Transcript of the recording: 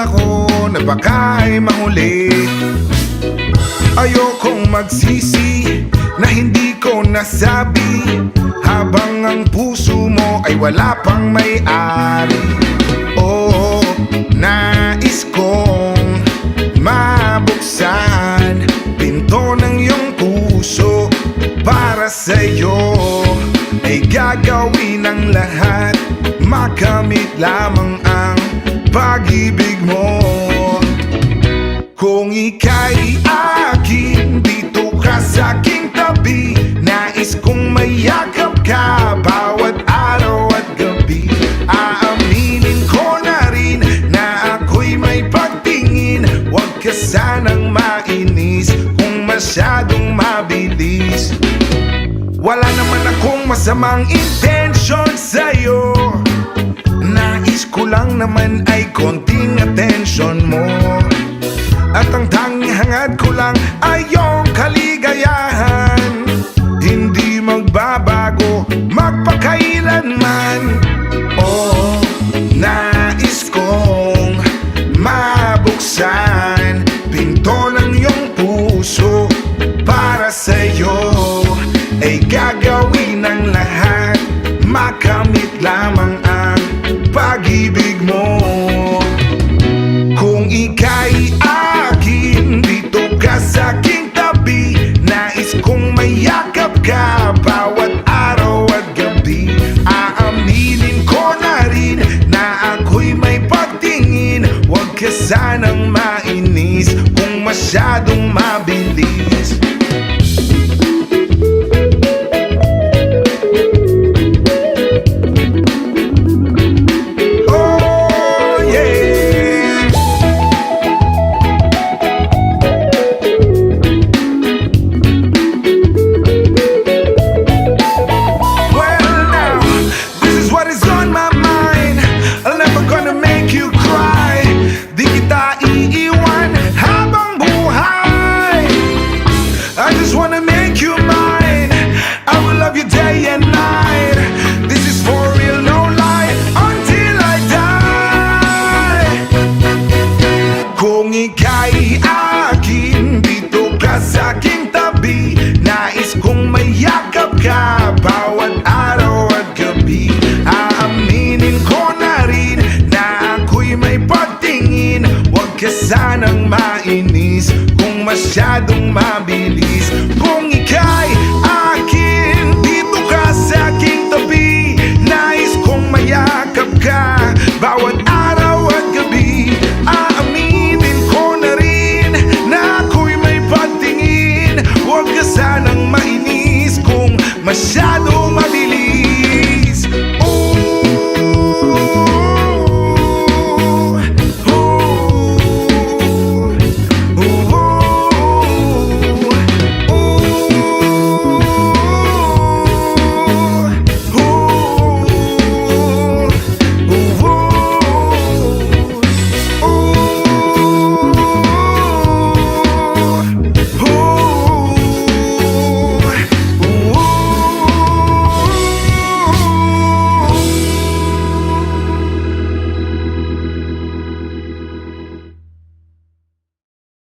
ako na baka ay mahuli. Ayokong magsisi na hindi ko nasabi, habang ang puso mo ay wala pang may-ari. Oo, nais kong mabuksan pinto ng iyong puso. Para sa'yo ay gagawin ang lahat, makamit lamang ang pag-ibig mo. Kung ika'y akin, dito ka sa'king tabi. Nais kong mayakap ka bawat araw at gabi. Aaminin ko na rin na ako'y may pagtingin. Huwag ka sanang mainis kung masyadong mabilis. Wala naman akong masamang intensyon sa'yo. Nais ko lang naman ay konting atensyon mo. At ang tanging hangad ko lang ay iyong kaligayahan. Hindi magbabago magpakailanman. Oh, nais kong mabuksan pinto ng iyong puso. Para sa'yo ay gagawin ang lahat, makamit lamang ang pag-ibig mo. Kung ika'y akin, dito ka sa'king tabi. Nais kong mayakap ka bawat araw at gabi. Aaminin ko na rin na ako'y may pagtingin. Huwag ka sanang mainis kung masyadong mabilis. Kung ika'y akin, dito ka sa'king tabi. Nais kong mayakap ka bawat araw at gabi. Aaminin ko na rin na ako'y may pagtingin. Huwag ka sanang mainis kung masyadong mabilis. Kung